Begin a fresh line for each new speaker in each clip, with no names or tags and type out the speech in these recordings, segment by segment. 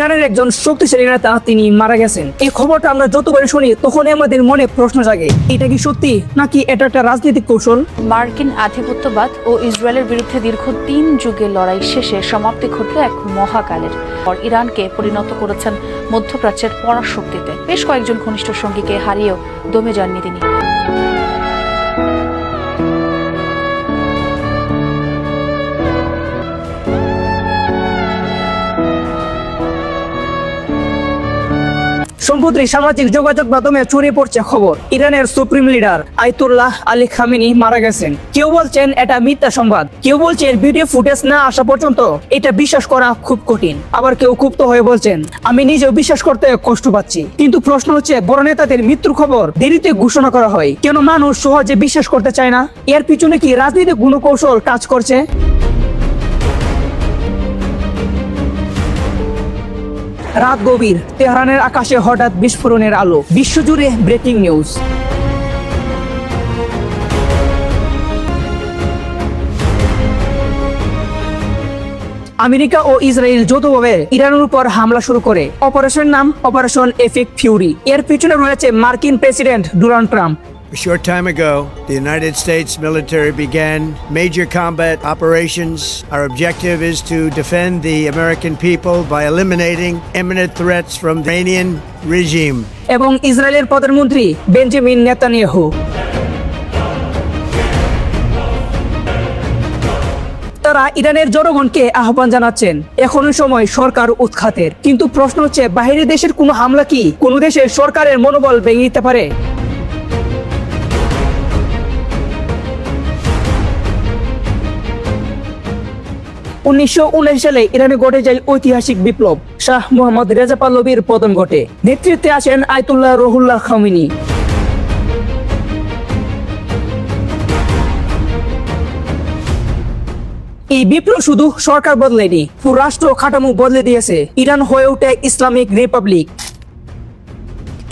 ইরানের একজন শক্তিশালী নেতা তিনি মারা গেছেন। এই খবরটা আমরা যতবার শুনি তখন আমাদের মনে প্রশ্ন জাগে, এটা কি সত্যি নাকি এটা একটা রাজনৈতিক কৌশল?
মার্কিন আধিপত্যবাদ ও ইসরায়েলের বিরুদ্ধে দীর্ঘ 3 যুগের লড়াই শেষে সমাপ্তি ঘটল এক মহাকালের পর। ইরানকে পরিণত করেছেন মধ্যপ্রাচ্যের পরাশক্তিতে। বেশ কয়েকজন ঘনিষ্ঠ সঙ্গীকে হারিয়েও দমে যাননি তিনি।
সম্প্রতি সামাজিক যোগাযোগ মাধ্যমে ছড়িয়ে পড়ছে খবর, ইরানের supreme leader Ayatollah Ali Khamenei মারা গেছেন। কেউ বলছেন এটা মিথ্যা সংবাদ, কেউ বলছেন ভিডিও ফুটেজ না আসা পর্যন্ত এটা বিশ্বাস করা খুব কঠিন। আবার কেউ ক্ষুব্ধ হয়ে বলছেন আমি নিজেও বিশ্বাস করতে কষ্ট পাচ্ছি। কিন্তু প্রশ্ন হচ্ছে, বড় নেতাদের মৃত্যুর খবর দেরিতে ঘোষণা করা হয় কেন? মানুষ সহজে বিশ্বাস করতে চায় না। এর পিছনে কি রাজনৈতিক গুণকৌশল কাজ করছে? রাত গভীর, তেহরানের আকাশে হঠাৎ বিস্ফোরণের আলো, বিশ্বজুড়ে ব্রেকিং নিউজ। আমেরিকা ও ইসরায়েল যৌথভাবে ইরানের উপর হামলা শুরু করে। অপারেশন নাম অপারেশন এপিক ফিউরি। এর পিছনে রয়েছে মার্কিন president Donald Trump.
A short time ago, the United States military began major combat operations. Our objective is to defend the American people by eliminating imminent threats from the Iranian regime.
এবং ইসরায়েলের প্রধানমন্ত্রী Benjamin Netanyahu তারা ইরানের জনগণকে আহ্বান জানাচ্ছেন, এখনো সময় সরকার উৎখাতের। কিন্তু প্রশ্ন হচ্ছে, বাইরের দেশের কোনো হামলা কি কোনো দেশের সরকারের মনোবল ভেঙে দিতে পারে? 1979 সালে ইরানে ঘটে যায় ঐতিহাসিক বিপ্লব। শাহ মোহাম্মদ রেজা পাহলভীর পতন ঘটে। নেতৃত্বে আসেন আয়াতুল্লাহ রুহুল্লাহ খামেনি। এই বিপ্লব শুধু সরকার বদলেনি, পুরো রাষ্ট্র কাঠামো বদলে দিয়েছে। ইরান হয়ে ওঠে ইসলামিক রিপাবলিক।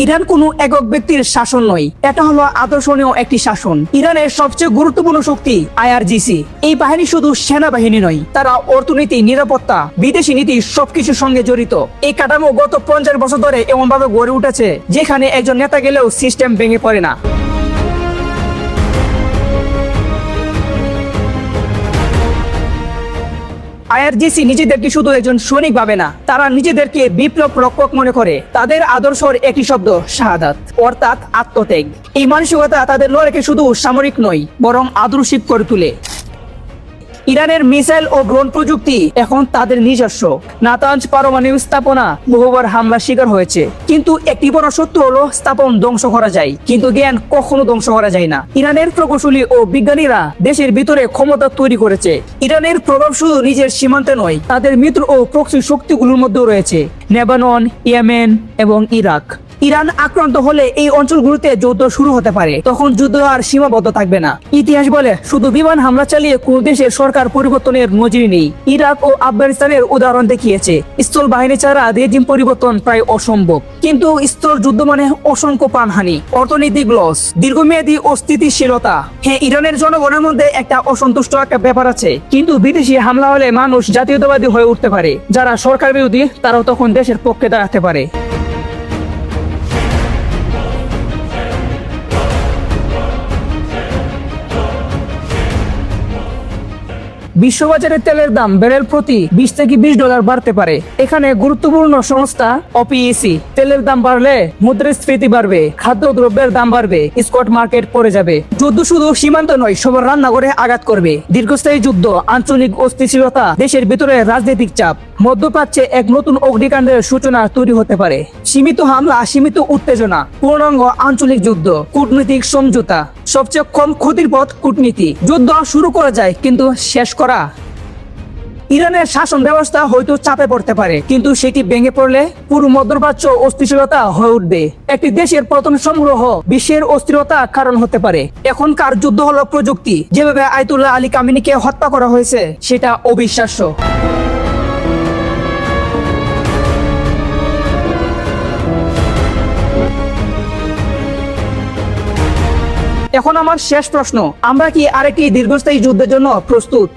ইরান কোনো একক ব্যক্তির শাসন নয়, এটা হলো আদর্শনীয় একটি শাসন। ইরানের সবচেয়ে গুরুত্বপূর্ণ শক্তি আইআরজিসি। এই বাহিনী শুধু সেনাবাহিনী নয়, তারা অর্থনীতি, নিরাপত্তা, বিদেশি নীতি সবকিছুর সঙ্গে জড়িত। এই কাঠামো গত 50 বছর ধরে এমন ভাবে গড়ে উঠেছে যেখানে একজন নেতা গেলেও সিস্টেম ভেঙে পড়ে না। আইআরজিসি নিজেদেরকে শুধু একজন সৈনিক ভাবে না, তারা নিজেদেরকে বিপ্লব রক্ষক মনে করে। তাদের আদর্শের একটি শব্দ শাহাদাত, অর্থাৎ আত্মত্যাগ। এই মানসিকতা তাদের লড়াইকে শুধু সামরিক নয় বরং আদর্শিক করে তোলে। ইরানের মিসাইল ও ড্রোন প্রযুক্তি এখন তাদের নিজস্ব। নাতাঞ্জ পারমাণবিক স্থাপনা বহুবার হামলার শিকার হয়েছে, কিন্তু একটি বড় সত্য হলো স্থাপন ধ্বংস করা যায়, কিন্তু জ্ঞান কখনো ধ্বংস করা যায় না। ইরানের প্রকৌশলী ও বিজ্ঞানীরা দেশের ভিতরে ক্ষমতা তৈরি করেছে। ইরানের প্রভাব শুধু নিজের সীমান্তে নয়, তাদের মিত্র ও প্রক্সি শক্তিগুলোর মধ্যেও রয়েছে, লেবানন, ইয়েমেন এবং ইরাক। ইরান আক্রান্ত হলে এই অঞ্চলগুলোতে যুদ্ধ শুরু হতে পারে, তখন যুদ্ধ আর সীমাবদ্ধ থাকবে না। ইতিহাস বলে শুধু বিমান হামলা চালিয়ে কোন দেশের সরকার পরিবর্তনের নজির নেই। ইরাক ও আফগানিস্তানের উদাহরণ দেখিয়েছে, স্থল বাহিনী ছাড়া রেজিম পরিবর্তন প্রায় অসম্ভব। কিন্তু স্থল যুদ্ধ মানে অসংখ্য প্রাণহানি, অর্থনৈতিক লস, দীর্ঘমেয়াদী অস্থিতিশীলতা। হ্যাঁ, ইরানের জনগণের মধ্যে একটা অসন্তুষ্ট একটা ব্যাপার আছে, কিন্তু বিদেশি হামলা হলে মানুষ জাতীয়তাবাদী হয়ে উঠতে পারে। যারা সরকার বিরোধী তারাও তখন দেশের পক্ষে দাঁড়াতে পারে। বিশ্ববাজারে তেলের দাম ব্যারেল প্রতি $20 থেকে $20 বাড়তে পারে। এখানে গুরুত্বপূর্ণ সংস্থা ওপিইসি, তেলের দাম বাড়লে মুদ্রাস্ফীতি বাড়বে, খাদ্যদ্রব্যের দাম বাড়বে, স্পট মার্কেট পড়ে যাবে। যুদ্ধ শুধু সীমান্ত নয়, সবার রান্নাঘরে আঘাত করবে। দীর্ঘস্থায়ী যুদ্ধ, আঞ্চলিক অস্থিতিশীলতা, দেশের ভিতরে রাজনৈতিক চাপ, মধ্যপ্রাচ্যে এক নতুন অগ্নিকাণ্ডের সূচনা তৈরি হতে পারে। সীমিত হামলা, সীমিত উত্তেজনা, পূর্ণাঙ্গ আঞ্চলিক যুদ্ধ, কূটনৈতিক সমঝোতা, সবচেয়ে কম ক্ষতির পথ কূটনীতি। যুদ্ধ শুরু করা যায়, কিন্তু শেষ করা। ইরানের শাসন ব্যবস্থা হয়তো চাপে পড়তে পারে, কিন্তু সেটি ভেঙে পড়লে পুরো মধ্যপ্রাচ্য অস্থিরতা হয়ে উঠবে। একটি দেশের প্রথম সংগ্রহ বিশ্বের অস্থিরতা কারণ হতে পারে। এখনকার যুদ্ধ হলো প্রযুক্তি। যেভাবে আয়াতুল্লাহ আলী খামেনিকে হত্যা করা হয়েছে সেটা অবিশ্বাস্য। এখন আমার শেষ প্রশ্ন, আমরা কি আরেকটি দীর্ঘস্থায়ী যুদ্ধের জন্য প্রস্তুত?